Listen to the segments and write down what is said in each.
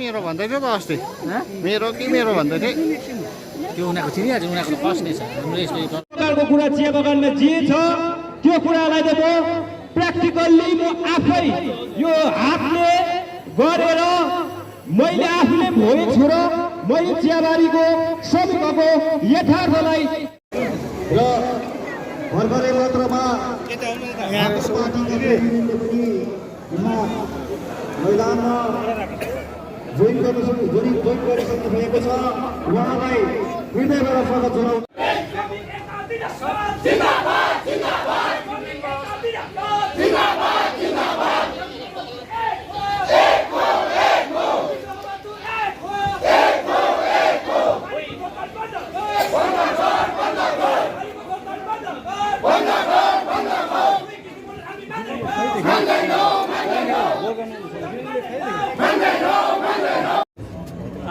मेरो भन्दै थियो त अस्ति मेरो कि मेरो भन्दै थियो त्यो उनीहरूको चिनिहाल्छ उनीहरूको कस्ट नै छ हाम्रो यसले प्रकारको कुरा चिया बगानमा जे छ त्यो कुरालाई त म प्र्याक्टिकल्ली म आफै यो हातले गरेर मैले आफूले भोइ छोड मैले चियाबारीको श्रमिकको यथार्थलाई र भर्खरै मात्रमा मैदानमा जोइन गरिसक्नु भएको छ उहाँलाई हृदयबाट स्वागत जनाउँछु।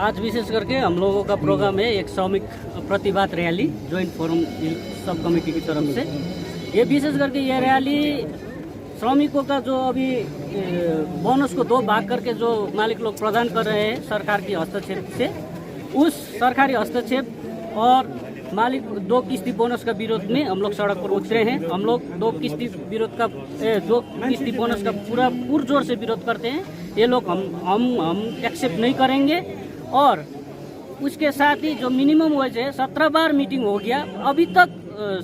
आज विशेष करके हम लोगों का प्रोग्राम है एक श्रमिक प्रतिवाद rally joint forum sub committee की तरफ से। ये विशेष करके ये रैली श्रमिकों का जो अभी बोनस को 2 भाग करके जो मालिक लोग प्रदान कर रहे हैं सरकार की हस्तक्षेप से, उस सरकारी हस्तक्षेप और मालिक 2 किस्ती बोनस का विरोध में हम लोग सड़क पर उतरे हैं। हम लोग 2 किस्ती बोनस का पूरा पुरजोर से विरोध करते हैं। ये लोग हम एक्सेप्ट नहीं करेंगे। और उसके साथ ही जो मिनिमम वेज है 17 बार मीटिंग हो गया, अभी तक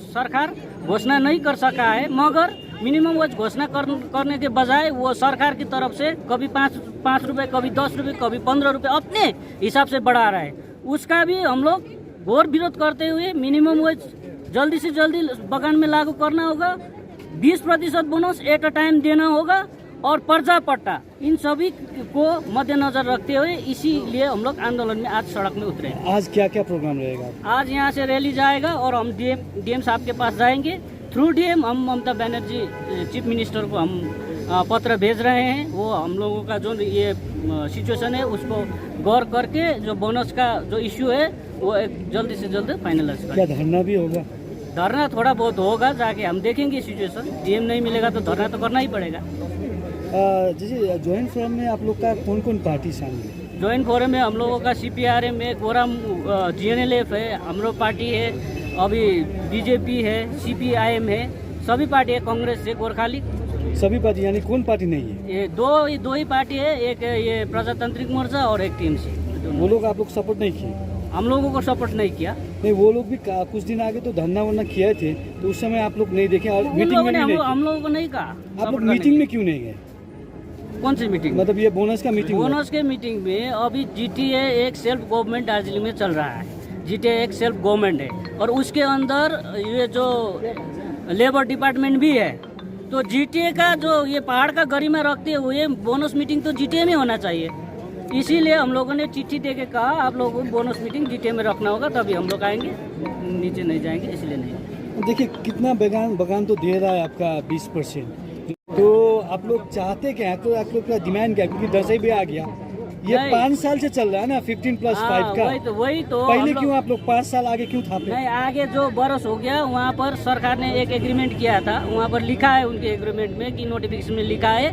सरकार घोषणा नहीं कर सका है। मगर मिनिमम वेज घोषणा करने के बजाय वो सरकार की तरफ से कभी 5 रुपये, कभी 10 रुपये, कभी 15 रुपये अपने हिसाब से बढ़ा रहा है। उसका भी हम लोग घोर विरोध करते हुए मिनिमम वेज जल्दी से जल्दी बगान में लागू करना होगा, 20% बोनस एट अ टाइम देना होगा और पर्जा पट्टा, इन सभी को मद्देनजर रखते हुए इसीलिए हम लोग आंदोलन में आज सड़क में उतरे। आज क्या क्या प्रोग्राम रहेगा? आज यहाँ से रैली जाएगा और हम डीएम साहब के पास जाएंगे। थ्रू डीएम हम ममता बनर्जी चीफ मिनिस्टर को हम पत्र भेज रहे हैं। वो हम लोगों का जो ये सिचुएशन है उसको गौर करके जो बोनस का जो इश्यू है वो एक जल्दी से जल्द फाइनलाइज करें। क्या धरना भी होगा? धरना थोड़ा बहुत होगा, जाके हम देखेंगे सिचुएशन। डीएम नहीं मिलेगा तो धरना तो करना ही पड़ेगा। जैसे ज्वाइंट फोरम में आप लोग का कौन कौन पार्टी शामिल है? ज्वाइंट फोरम में हम लोगों का CPRM है, कोरम GNLF है, हमरो पार्टी है, अभी BJP है, CPIM है, सभी पार्टी है, कांग्रेस है, गोरखाली, सभी पार्टी। यानी कौन पार्टी नहीं है? ये दो ही पार्टी है, एक ये प्रजातांत्रिक मोर्चा और एक TMC। वो लोग आप लोग सपोर्ट नहीं किए? हम लोगों को सपोर्ट नहीं किया। नहीं, वो लोग भी कुछ दिन आगे तो धरना वरना किए थे, तो उस समय आप लोग नहीं देखे और मीटिंग में हम लोगों को नहीं कहा। आप लोग मीटिंग में क्यों नहीं गए? कौन सी मीटिंग? मतलब ये बोनस का मीटिंग? बोनस के मीटिंग में अभी GTA एक सेल्फ गवर्नमेंट दार्जिलिंग में चल रहा है। GTA एक सेल्फ गवर्नमेंट है और उसके अंदर ये जो लेबर डिपार्टमेंट भी है। तो GTA का जो ये पहाड़ का गरिमा रखते हुए बोनस मीटिंग तो GTA में होना चाहिए। इसीलिए हम लोगों ने चिट्ठी दे के कहा आप लोगों को बोनस मीटिंग GTA में रखना होगा, तभी हम लोग आएंगे, नीचे नहीं जाएंगे, इसलिए नहीं। देखिए कितना बगान तो दे रहा है आपका 20%, तो आप लोग चाहते क्या है? तो आप लोग का डिमांड क्या है? क्योंकि 10 भी आ गया, ये 5 साल से चल रहा है ना 15+5 का। वही तो पहले क्यों आप लोग 5 साल आगे क्यों था? नहीं, आगे जो बरस हो गया वहाँ पर सरकार ने एक एग्रीमेंट किया था, वहाँ पर लिखा है उनके एग्रीमेंट में कि नोटिफिकेशन में लिखा है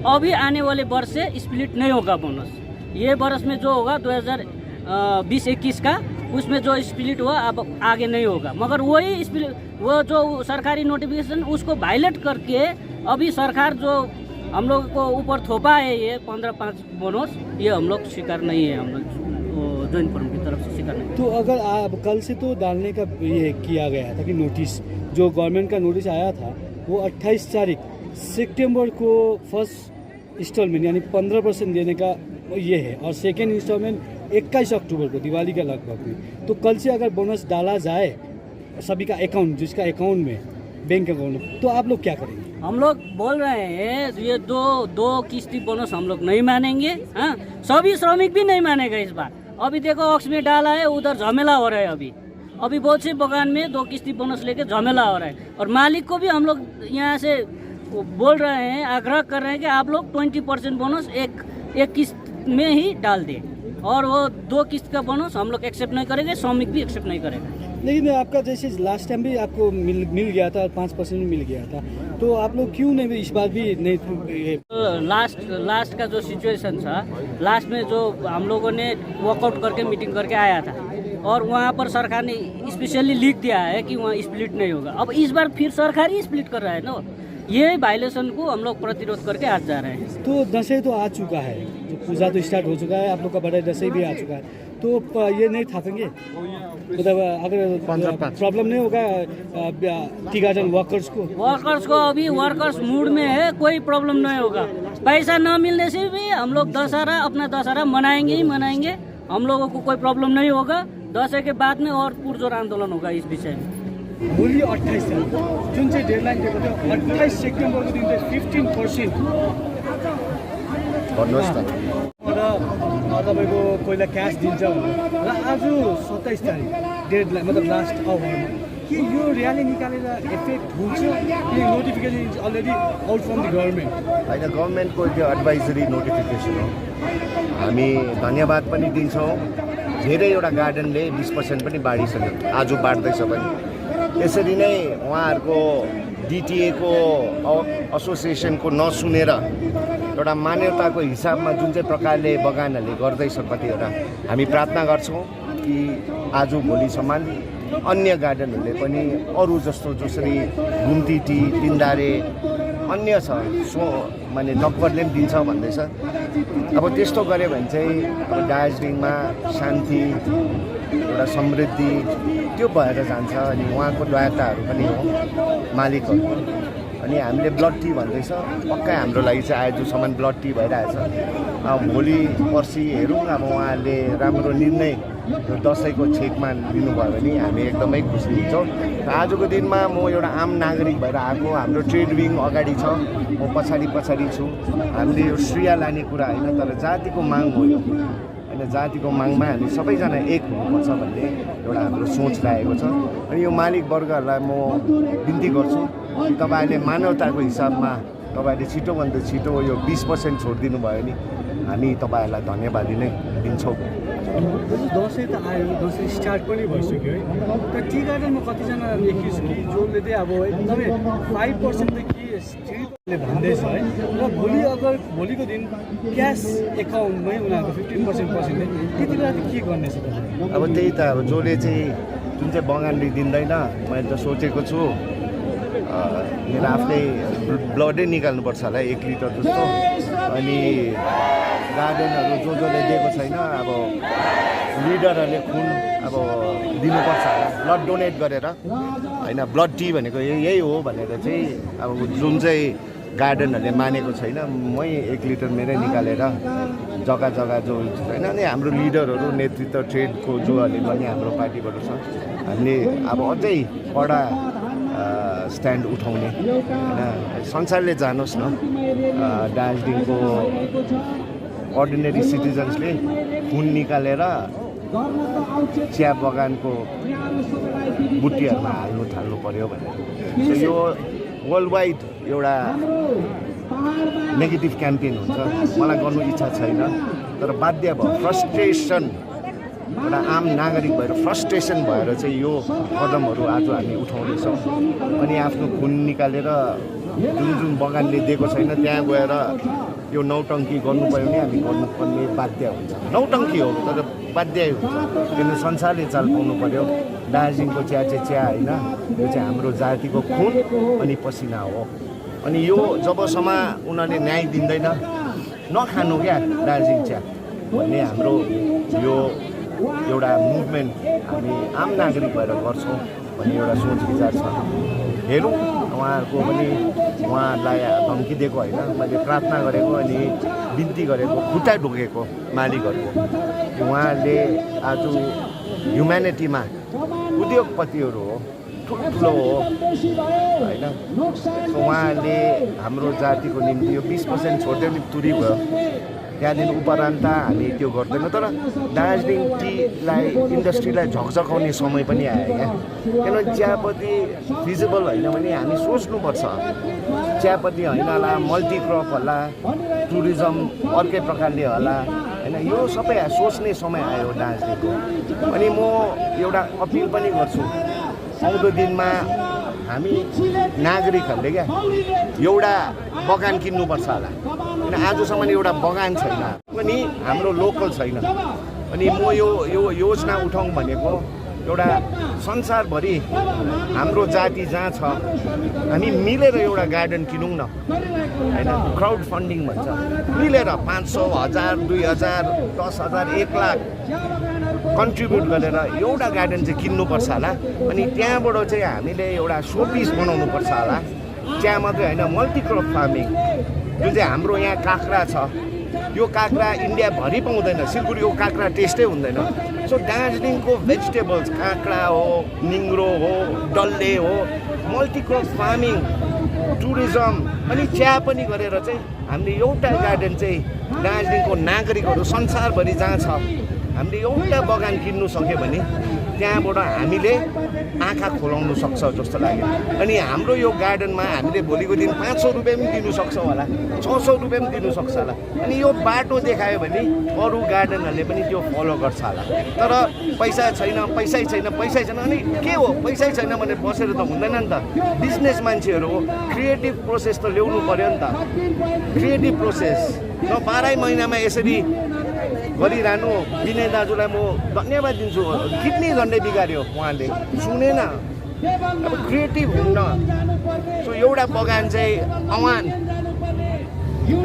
अभी आने वाले वर्ष से स्प्लिट नहीं होगा बोनस। ये बरस में जो होगा 2020-21 का, उसमें जो स्प्लिट हुआ अब आगे नहीं होगा। मगर वही स्प्लिट, वो जो सरकारी नोटिफिकेशन उसको वायलेट करके अभी सरकार जो हम लोग को ऊपर थोपा है ये 15-5 बोनस, ये हम लोग स्वीकार नहीं है, हम लोग ज्वाइंट फोरम की तरफ से स्वीकार नहीं। तो अगर आप कल से तो डालने का ये किया गया था कि नोटिस, जो गवर्नमेंट का नोटिस आया था वो 28 तारीख सितंबर को फर्स्ट इंस्टॉलमेंट यानी 15% देने का ये है, और सेकेंड इंस्टॉलमेंट 21 अक्टूबर को दिवाली का लगभग में। तो कल से अगर बोनस डाला जाए सभी का अकाउंट, जिसका अकाउंट में बैंक अकाउंट में, तो आप लोग क्या करेंगे? हम लोग बोल रहे हैं ये दो किस्ती बोनस हम लोग नहीं मानेंगे। हाँ, सभी श्रमिक भी नहीं मानेगा इस बार। अभी देखो ऑक्स में डाला है, उधर झमेला हो रहा है। अभी बहुत से बगान में 2 किस्ती बोनस लेके झमेला हो रहा है। और मालिक को भी हम लोग यहाँ से बोल रहे हैं, आग्रह कर रहे हैं कि आप लोग 20% बोनस एक किस्त में ही डाल दें, और वो 2 किस्त का बोनस हम लोग एक्सेप्ट नहीं करेंगे, श्रमिक भी एक्सेप्ट नहीं करेगा। लेकिन आपका जैसे लास्ट टाइम भी आपको मिल गया था, 5% मिल गया था, तो आप लोग क्यों नहीं इस बार भी नहीं लास्ट का जो सिचुएशन था, लास्ट में जो हम लोगों ने वॉकआउट करके मीटिंग करके आया था और वहाँ पर सरकार ने स्पेशली लिख दिया है कि वहाँ स्प्लिट नहीं होगा। अब इस बार फिर सरकार ही स्प्लिट कर रहा है ना, ये वायलेशन को हम लोग प्रतिरोध करके आज जा रहे हैं। तो दशहरा तो आ चुका है, जो पूजा तो स्टार्ट हो चुका है, आप लोग का बड़ा दशहरा भी आ चुका है, तो ये नहीं थापेंगे? मतलब अगर प्रॉब्लम नहीं होगा टी गार्डन वर्कर्स को अभी वर्कर्स मूड में है, कोई प्रॉब्लम नहीं होगा। पैसा न मिलने से भी हम लोग अपना दशहरा मनाएंगे ही मनाएंगे, हम लोगों को कोई प्रॉब्लम नहीं होगा। दशहरा के बाद में और पुरजोर आंदोलन होगा इस विषय में। भोलि 28 तारिक जुन चाहिँ डेडलाइन दिएको थियो 28 सेप्टेम्बरको दिन चाहिँ 15% भन्नुहोस् त। र तपाईँको कोहीलाई क्यास दिन्छ भनेर र आज 27 तारिक डेडलाइन मतलब लास्ट आवरमा के यो र्याली निकालेर इफेक्ट हुन्छ कि notification is already out from the government? होइन, गभर्मेन्टको त्यो एडभाइजरी नोटिफिकेसन हो। हामी धन्यवाद पनि दिन्छौँ। धेरैवटा गार्डनले 20% पनि बाँडिसक्यो, आज बाँड्दैछ पनि। यसरी नै उहाँहरूको डिटिएको एसोसिएसनको नसुनेर एउटा मान्यताको हिसाबमा जुन चाहिँ प्रकारले बगानहरूले गर्दैछ कतिवटा, हामी प्रार्थना गर्छौँ कि आज भोलिसम्म अन्य गार्डनहरूले पनि अरू जस्तो जसरी घुम्ती टी तिनदारे अन्य छ माने डक्करले पनि दिन्छ भन्दैछ। अब त्यस्तो गऱ्यो भने चाहिँ अब दार्जिलिङमा शान्ति एउटा समृद्धि त्यो भएर जान्छ। अनि उहाँको दायित्वहरू पनि हो मालिकहरू। अनि हामीले ब्लड टी भन्दैछ, पक्कै हाम्रो लागि चाहिँ आजसम्म ब्लड टी भइरहेछ। भोलि पर्सि हेरौँ, अब उहाँहरूले राम्रो निर्णय दसैँको छेकमा लिनुभयो भने हामी एकदमै खुसी हुन्छौँ। र आजको दिनमा म एउटा आम नागरिक भएर आएको, हाम्रो ट्रेड विङ अगाडि छ, म पछाडि छु। हामीले यो श्रेय लाने कुरा होइन, तर जातिको माग हो यो होइन। जातिको मागमा हामी सबैजना एक हुनुपर्छ भन्ने एउटा हाम्रो सोच रहेको छ। अनि यो मालिक वर्गहरूलाई म बिन्ती गर्छु कि तपाईँहरूले मानवताको हिसाबमा तपाईँहरूले छिटोभन्दा छिटो यो 20% छोडिदिनु भयो भने हामी तपाईँहरूलाई धन्यवाद नै दिन्छौँ। दसैँ त आयो, दसैँ स्टार्ट पनि भइसक्यो है। तर टी गार्डनमा कतिजना देखिछु कि जसले चाहिँ अब एकदमै 5% देखि भन्दैछ है। र भोलि अगर भोलिको दिन क्यास एकाउन्टमै उनीहरूको 15% पसेन्ट त्यति बेला चाहिँ के गर्नेछ तपाईँ? अब त्यही त, अब जसले चाहिँ जुन चाहिँ बगानले दिँदैन, मैले त सोचेको छु मेरो आफ्नै ब्लडै निकाल्नुपर्छ होला 1 लिटर जस्तो। अनि गार्डनहरू जसले दिएको छैन, अब लिडरहरूले खुन अब दिनुपर्छ होला, ब्लड डोनेट गरेर होइन। ब्लड टी भनेको यही हो भनेर चाहिँ अब जुन चाहिँ गार्डनहरूले मानेको छैन, मै 1 लिटर मेरै निकालेर जग्गा जग्गा जो होइन। अनि हाम्रो लिडरहरू नेतृत्व ट्रेडको जोहरूले पनि हाम्रो पार्टीबाट छ, हामीले अब अझै कडा स्ट्यान्ड उठाउने होइन। संसारले जानोस् न दार्जिलिङको अर्डिनेरी सिटिजन्सले खुन निकालेर चिया बगानको बुट्टीहरूमा थाल्नु पर्यो भनेर। सो यो वर्ल्ड वाइड एउटा नेगेटिभ क्याम्पेन हुन्छ। मलाई गर्नु इच्छा छैन, तर बाध्य भयो, फ्रस्ट्रेसन, एउटा आम नागरिक भएर फ्रस्ट्रेसन भएर चाहिँ यो कदमहरू आज हामी उठाउँदैछौँ। अनि आफ्नो खुन निकालेर जुन बगानले दिएको छैन त्यहाँ गएर यो नौटङ्की गर्नु पऱ्यो भने हामी गर्नुपर्ने बाध्य हुन्छ। नौटङ्की हो तर बाध्य हुन्छ, किनभने संसारले चाल पाउनु पऱ्यो। दार्जिलिङको चिया चाहिँ चिया होइन, यो चाहिँ हाम्रो जातिको खुन अनि पसिना हो। अनि यो जबसम्म उनीहरूले न्याय दिँदैन नखानु क्या दार्जिलिङ चिया भन्ने हाम्रो यो एउटा मुभमेन्ट हामी आम नागरिक भएर गर्छौँ भन्ने एउटा सोच विचार छ। हेरौँ, उहाँहरूको पनि उहाँहरूलाई धम्की दिएको होइन, मैले प्रार्थना गरेको अनि बिन्ती गरेको, खुट्टा ढोकेको मालिकहरूको कि उहाँहरूले आज ह्युम्यानिटीमा उद्योगपतिहरू हो, ठुलो हो होइन। उहाँहरूले हाम्रो जातिको निम्ति यो 20% छोड्दै नि तुरी भयो। त्यहाँदेखि उपरान्त हामी त्यो गर्दैनौँ, तर दार्जिलिङ टीलाई इन्डस्ट्रीलाई झकझकाउने समय पनि आयो क्या। किनभने चियापत्ती फिजिबल होइन भने हामी सोच्नुपर्छ, चियापत्ती होइन होला, मल्टिक्रप होला, टुरिज्म अर्कै प्रकारले होला होइन। यो सबै सोच्ने समय आयो दार्जिलिङको। अनि म एउटा अपिल पनि गर्छु, आउँदो दिनमा हामी नागरिकहरूले क्या एउटा बगान किन्नुपर्छ होला, किन आजसम्म एउटा बगान छैन पनि हाम्रो लोकल छैन। अनि म यो योजना उठाउँ भनेको एउटा संसारभरि हाम्रो जाति जहाँ छ हामी मिलेर एउटा गार्डन किनौँ न होइन। क्राउड फन्डिङ भन्छ, मिलेर 500, 1000, 2000, 10,000, 1 लाख कन्ट्रिब्युट गरेर एउटा गार्डन चाहिँ किन्नुपर्छ होला। अनि त्यहाँबाट चाहिँ हामीले एउटा सोपिस बनाउनुपर्छ होला। चिया मात्रै होइन, मल्टिक्रप फार्मिङ जुन चाहिँ हाम्रो यहाँ काँक्रा छ, यो काँक्रा इन्डियाभरि पाउँदैन, सिलगढीको काँक्रा टेस्टै हुँदैन। सो दार्जिलिङको भेजिटेबल्स काँक्रा हो, निङ्ग्रो हो, डल्ले हो, मल्टिक्रप फार्मिङ, टुरिज्म अनि चिया पनि गरेर चाहिँ हामीले एउटा गार्डन चाहिँ दार्जिलिङको नागरिकहरू संसारभरि जहाँ छ हामीले एउटा बगान किन्नु सक्यो भने त्यहाँबाट हामीले आँखा खोलाउनु सक्छ जस्तो लाग्यो। अनि हाम्रो यो गार्डनमा हामीले भोलिको दिन 500 रुपियाँ पनि दिनु सक्छौँ होला, 600 रुपियाँ पनि दिनु सक्छ होला। अनि यो बाटो देखायो भने अरू गार्डनहरूले पनि त्यो फलो गर्छ होला। तर पैसा छैन, पैसै छैन, पैसै छैन, अनि के हो पैसै छैन भनेर बसेर त हुँदैन नि त। बिजनेस मान्छेहरू हो, क्रिएटिभ प्रोसेस त ल्याउनु पर्यो नि त। क्रिएटिभ प्रोसेस र 12 महिनामा यसरी गरिरहनु। विनय दाजुलाई म धन्यवाद दिन्छु, किडनी झन्डै बिगार्यो उहाँले, सुनेन। अब क्रिएटिभ हुन्न। सो एउटा बगान चाहिँ आह्वान,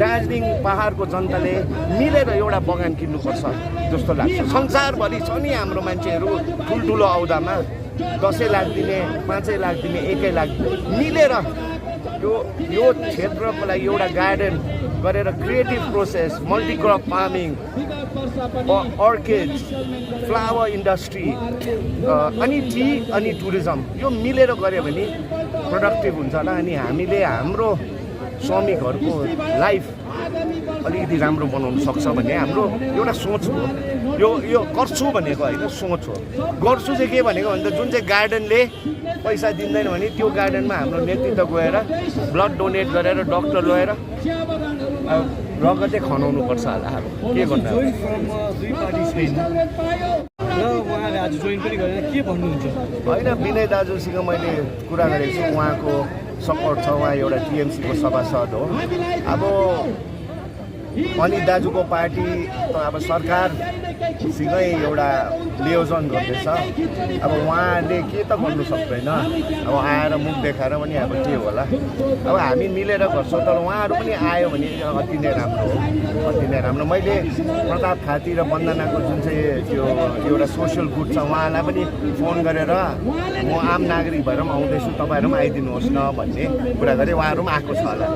दार्जिलिङ पहाडको जनताले मिलेर एउटा बगान किन्नुपर्छ जस्तो लाग्छ। संसारभरि छ नि हाम्रो मान्छेहरू ठुल्ठुलो औदामा 10 लाख दिने, 5 लाख दिने, 1 लाख मिलेर यो क्षेत्रको लागि एउटा गार्डन गरेर creative process, multicrop farming, orchids, flower industry अनि टी अनि टुरिज्म यो मिलेर गऱ्यो भने प्रोडक्टिभ हुन्छ होला। अनि हामीले हाम्रो श्रमिकहरूको लाइफ अलिकति राम्रो बनाउन सक्छ भन्ने हाम्रो एउटा सोच हो। यो गर्छु भनेको होइन, सोच हो। गर्छु चाहिँ के भनेको भन्दा जुन चाहिँ गार्डनले पैसा दिँदैन भने त्यो गार्डनमा हाम्रो नेतृत्व गएर ब्लड डोनेट गरेर डक्टर लगेर रगतै खनाउनुपर्छ होला। के गर्नु दुई पार्टी छैन र उहाँले आज जोइन पनि गरेर के भन्नुहुन्छ? होइन, विनय दाजुसँग मैले कुरा गरेको छु, उहाँको सपोर्ट छ, उहाँ एउटा टिएमसीको सभासद हो। अब अनि दाजुको पार्टी त अब सरकारसँगै एउटा लियोजन गर्दैछ। अब उहाँले के त गर्नु सक्दैन, अब आएर मुख देखाएर पनि अब के होला। अब हामी मिलेर गर्छौँ, तर उहाँहरू पनि आयो भने अति नै राम्रो हो, अति नै राम्रो। मैले प्रताप खाती र वन्दनाको जुन चाहिँ त्यो एउटा सोसियल गुड छ उहाँलाई पनि फोन गरेर म आम नागरिक भएर पनि आउँदैछु, तपाईँहरू पनि आइदिनुहोस् न भन्ने कुरा गरेँ। उहाँहरू पनि आएको छ होला,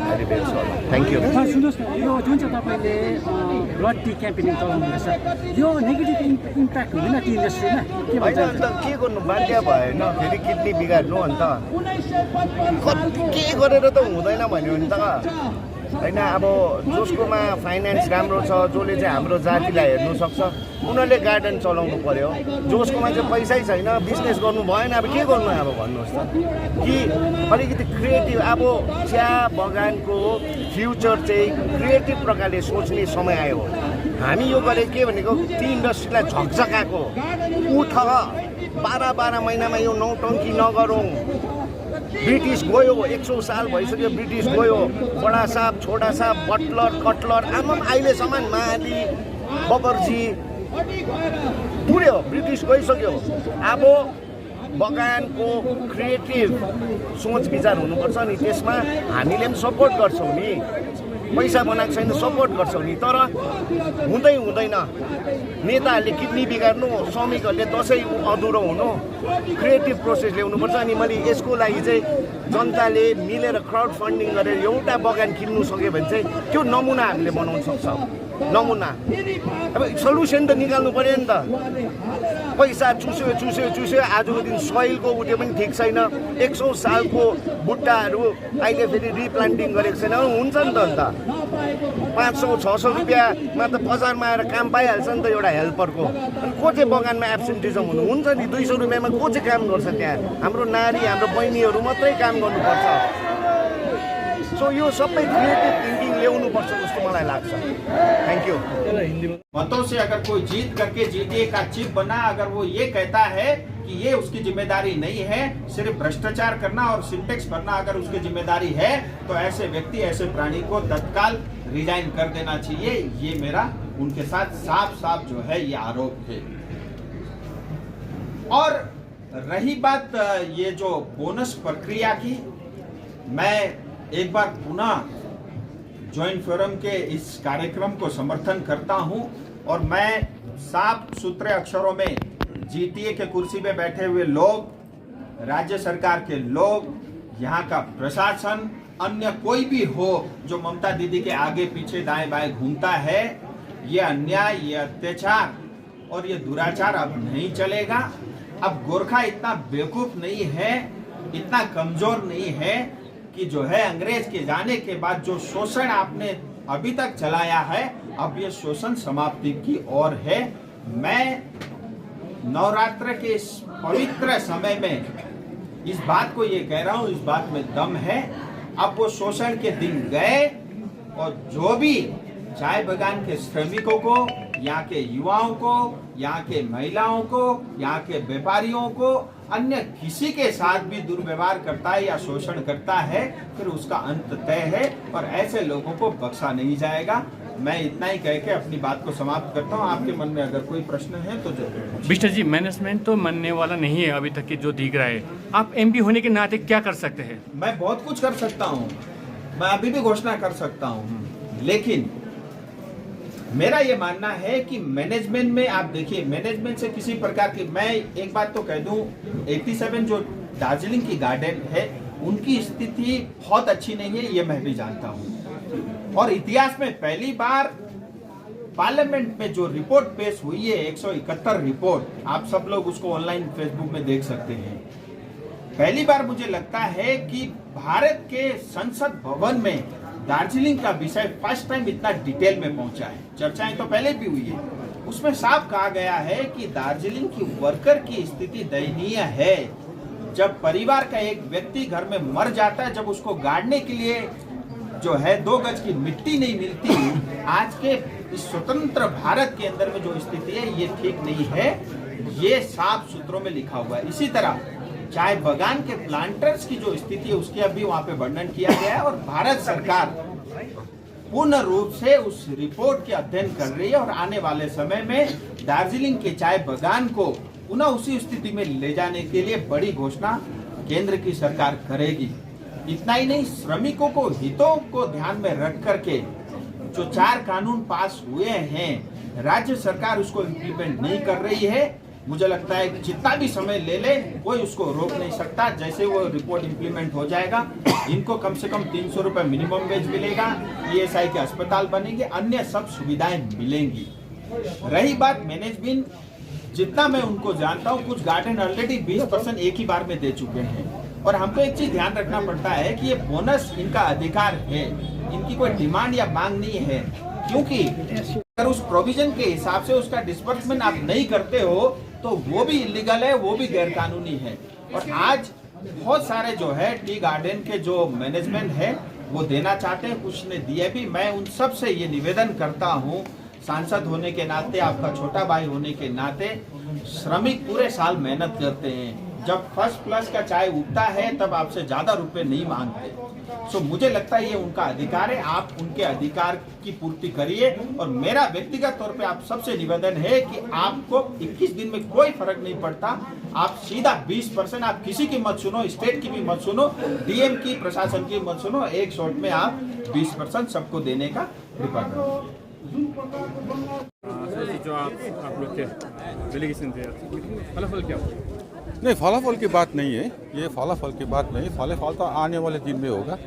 अहिले भेट्छ होला। Thank you. सुन्नुहोस् न, यो जुन चाहिँ तपाईँले ब्लड टी क्याम्पेनिङ चलाउनुहुँदैछ, यो नेगेटिभ इम्प्याक्ट हुँदैन टी इन्डस्ट्रीमा? होइन, अन्त के गर्नु, बाध्य भएन, फेरि किडनी बिगार्नु। अन्त के गरेर त हुँदैन भन्यो भने त होइन। अब जसकोमा फाइनेन्स राम्रो छ, जसले चाहिँ हाम्रो जातिलाई हेर्नु सक्छ, उनीहरूले गार्डन चलाउनु पर्यो। जसकोमा चाहिँ पैसै छैन, बिजनेस गर्नु भएन, अब के गर्नु अब भन्नुहोस् त। कि अलिकति क्रिएटिभ, अब चिया बगानको फ्युचर चाहिँ क्रिएटिभ प्रकारले सोच्ने समय आयो। हामी यो गरे के भनेको टी इन्डस्ट्रीलाई झकझकाएको उठ 12 महिनामा यो नौटङ्की नगरौँ। ब्रिटिस गयो, 100 साल भइसक्यो ब्रिटिस गयो। बडा साहब, छोटा साहब, बटलर, कटलर, आमाम अहिलेसम्म माली, बबरजी पुऱ्यो, ब्रिटिस गइसक्यो। अब बगानको क्रिएटिभ सोच विचार हुनुपर्छ नि, त्यसमा हामीले पनि सपोर्ट गर्छौँ नि। पैसा बनाएको छैन, सपोर्ट गर्छौँ नि, तर हुँदैन। नेताहरूले किडनी बिगार्नु, श्रमिकहरूले दसैँ अधुरो हुनु, क्रिएटिभ प्रोसेस ल्याउनुपर्छ। अनि मैले यसको लागि चाहिँ जनताले मिलेर क्राउड फन्डिङ गरेर एउटा बगान किन्नु सक्यो भने चाहिँ त्यो नमुना हामीले बनाउन सक्छौँ। नमुना अब सल्युसन त निकाल्नु पऱ्यो नि त। पैसा चुस्यो, आजको दिन सोइलको उठ्यो पनि ठिक छैन। 100 सालको बुट्टाहरू अहिले फेरि रिप्लान्टिङ गरेको छैन, हुन्छ नि त। अन्त 500-600 रुपियाँमा त बजारमा आएर काम पाइहाल्छ नि त एउटा हेल्परको। अनि को चाहिँ बगानमा एब्सेन्टिजम हुन्छ नि, 200 रुपियाँमा को चाहिँ काम गर्छ त्यहाँ? हाम्रो नारी, हाम्रो बहिनीहरू मात्रै काम गर्नुपर्छ। सो यो सबै क्रिएटिभ थिङ्किङ ल्याउनुपर्छ जस्तो मलाई लाग्छ। Thank you. मतों से अगर कोई जीत करके जीटीए का चीफ बना, अगर वो ये कहता है कि ये उसकी जिम्मेदारी नहीं है, सिर्फ भ्रष्टाचार करना और सिंटेक्स भरना अगर उसकी जिम्मेदारी है, तो ऐसे व्यक्ति, ऐसे प्राणी को तत्काल रिजाइन कर देना चाहिए। ये मेरा उनके साथ साफ साफ जो है ये आरोप है। और रही बात ये जो बोनस प्रक्रिया की, मैं एक बार पुनः जॉइंट फोरम के इस कार्यक्रम को समर्थन करता हूं और मैं साफ सुथरे अक्षरों में जीटीए के कुर्सी पे बैठे हुए लोग, राज्य सरकार के लोग, यहाँ का प्रशासन, अन्य कोई भी हो जो ममता दीदी के आगे पीछे दाएं बाएं घूमता है, ये अन्याय, ये अत्याचार और ये दुराचार अब नहीं चलेगा। अब गोरखा इतना बेवकूफ नहीं है, इतना कमजोर नहीं है कि जो है अंग्रेज के जाने के बाद जो शोषण आपने अभी तक चलाया है, अब ये शोषण समाप्ति की ओर है। मैं नवरात्र के इस पवित्र समय में इस बात को ये कह रहा हूँ, इस बात में दम है। अब वो शोषण के दिन गए और जो भी चाय बागान के श्रमिकों को, यहाँ के युवाओं को, यहाँ के महिलाओं को, यहाँ के व्यापारियों को, अन्य किसी के साथ भी दुर्व्यवहार करता है या शोषण करता है, फिर उसका अंत तय है और ऐसे लोगों को बख्शा नहीं जाएगा। मैं इतना ही कह के अपनी बात को समाप्त करता हूँ। आपके मन में अगर कोई प्रश्न है तो जरूर। बिष्ट जी, मैनेजमेंट तो मानने वाला नहीं है अभी तक की जो दिख रहा है। आप एमपी होने के नाते क्या कर सकते हैं? मैं बहुत कुछ कर सकता हूँ, मैं अभी भी घोषणा कर सकता हूँ, लेकिन मेरा ये मानना है कि मैनेजमेंट में आप देखिए, मैनेजमेंट से किसी प्रकार की, मैं एक बात तो कह दूं, 87 जो दार्जिलिंग की गार्डन है उनकी स्थिति बहुत अच्छी नहीं है, ये मैं भी जानता हूं। और इतिहास में पहली बार पार्लियामेंट में जो रिपोर्ट पेश हुई है, 171 रिपोर्ट, आप सब लोग उसको ऑनलाइन फेसबुक में देख सकते हैं। पहली बार मुझे लगता है कि भारत के संसद भवन में दार्जिलिंग का विषय फर्स्ट टाइम इतना डिटेल में पहुंचा है। चर्चाएं तो पहले भी हुई है, उसमें साफ कहा गया है कि दार्जिलिंग की वर्कर की स्थिति दयनीय है। जब परिवार का एक व्यक्ति घर में मर जाता है, जब उसको गाड़ने के लिए जो है 2 गज की मिट्टी नहीं मिलती, आज के इस स्वतंत्र भारत के अंदर में जो स्थिति है ये ठीक नहीं है, ये साफ सूत्रों में लिखा हुआ है। इसी तरह चाय बागान के प्लांटर्स की जो स्थिति है उसकी अभी वहां पे वर्णन किया गया है और भारत सरकार पूर्ण रूप से उस रिपोर्ट के अध्ययन कर रही है और आने वाले समय में दार्जिलिंग के चाय बागान को पुनः उसी स्थिति में ले जाने के लिए बड़ी घोषणा केंद्र की सरकार करेगी। इतना ही नहीं, श्रमिकों को हितों को ध्यान में रख करके जो 4 कानून पास हुए हैं, राज्य सरकार उसको इम्प्लीमेंट नहीं कर रही है। मुझे लगता है कि जितना भी समय ले ले कोई उसको रोक नहीं सकता। जैसे वो रिपोर्ट इम्प्लीमेंट हो जाएगा, इनको कम से कम 300 रुपये मिनिमम वेज मिलेगा, ESI के अस्पताल बनेंगे, अन्य सब सुविधाएं मिलेंगी। रही बात मैनेजमेंट, जितना मैं उनको जानता हूँ, कुछ गार्डन ऑलरेडी 20% एक ही बार में दे चुके हैं। और हमको एक चीज ध्यान रखना पड़ता है कि ये बोनस इनका अधिकार है, इनकी कोई डिमांड या मांग नहीं है, क्योंकि अगर उस प्रोविजन के हिसाब से उसका डिस्बर्समेंट आप नहीं करते हो तो वो भी इलीगल है, वो भी गैर कानूनी है। और आज बहुत सारे जो है टी गार्डन के जो मैनेजमेंट है वो देना चाहते हैं, कुछ ने दिए भी। मैं उन सब से ये निवेदन करता हूँ, सांसद होने के नाते, आपका छोटा भाई होने के नाते, श्रमिक पूरे साल मेहनत करते हैं, जब फर्स्ट प्लस का चाय उगता है तब आपसे ज्यादा रुपए नहीं मांगते। सो मुझे लगता है ये उनका अधिकार है, आप उनके अधिकार की पूर्ति करिए। और मेरा व्यक्तिगत तौर पे आप सबसे निवेदन है कि आपको 21 दिन में कोई फर्क नहीं पड़ता, आप सीधा 20%, आप किसी की मत सुनो, स्टेट की भी मत सुनो, DM की, प्रशासन की मत सुनो, एक शॉट में आप 20% सबको देने का कृपा करो। जो आप लोग के डेलीगेशन थे, फलाफल क्या हो? नहीं, फलाफल की बात नहीं है, ये फलाफल की बात नहीं, फलाफल तो आने वाले दिन में होगा।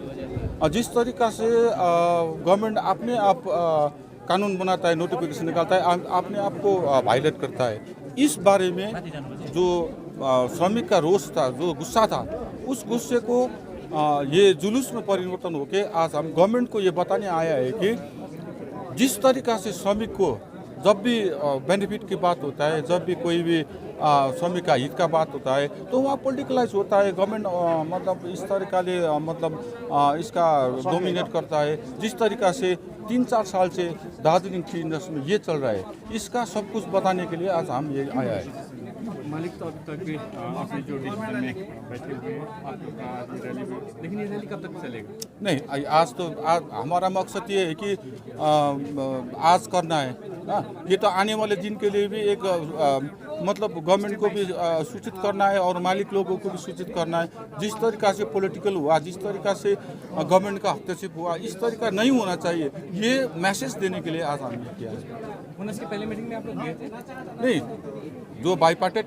और जिस तरीका से गवर्नमेंट अपने आप कानून बनाता है, नोटिफिकेशन निकालता है, अपने आप को वायलेट करता है, इस बारे में जो श्रमिक का रोष था, जो गुस्सा था, उस गुस्से को ये जुलूस में परिवर्तन होकर आज हम गवर्नमेंट को ये बताने आया है कि जिस तरीका से श्रमिक को जब भी बेनिफिट की बात होता है, जब भी कोई भी श्रमिक का हित का बात होता है तो वहाँ पोलिटिकलाइज होता है। गवर्नमेंट मतलब इस तरीका से मतलब इसका डोमिनेट करता है। जिस तरीका से 3-4 साल से दार्जिलिंग टी इंडस्ट्री में ये चल रहा है, इसका सब कुछ बताने के लिए आज हम ये आया है। मालिक तो अभी तक भी अपने जो डिसीजन में बैठे हुए हैं, आप लोग का आज रैली में, लेकिन ये रैली कब तक चलेगा? नहीं, आज हमारा मकसद ये है कि आज करना है ना। ये तो आने वाले दिन के लिए भी एक मतलब गवर्नमेंट को भी सूचित करना है और मालिक लोगों को भी सूचित करना है। जिस तरीका से पॉलिटिकल हुआ, जिस तरीका से गवर्नमेंट का हस्तक्षेप हुआ, इस तरीका नहीं होना चाहिए, ये मैसेज देने के लिए आज हमने किया है। इसके पहले मीटिंग में आप लोग गए थे? नहीं, जो बाईपार्टेट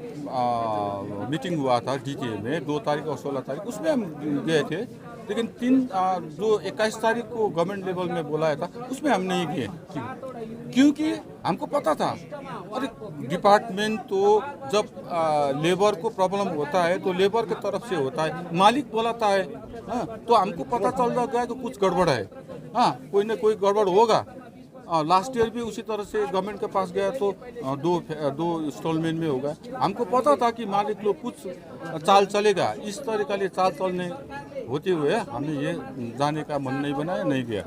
मीटिंग हुआ था डीके में 2 तारीख और 16 तारीख, उसमें हम गए थे। लेकिन जो 21 तारीख को गवर्नमेंट लेवल में बुलाया था उसमें हम नहीं गए, क्योंकि हमको पता था अरे डिपार्टमेंट तो जब लेबर को प्रॉब्लम होता है तो लेबर की तरफ से होता है, मालिक बुलाता है। हाँ, तो हमको पता चल जाता है कि कुछ गड़बड़ है। हाँ, कोई ना कोई गड़बड़ होगा। लास्ट ईयर भी उसी तरह से गवर्नमेंट के पास गया तो दो इंस्टॉलमेंट में होगा। हमको पता था कि मालिक लोग कुछ चाल चलेगा, इस तरीके से चाल चलने होते हुए हमें ये जाने का मन नहीं बनाया, नहीं गया।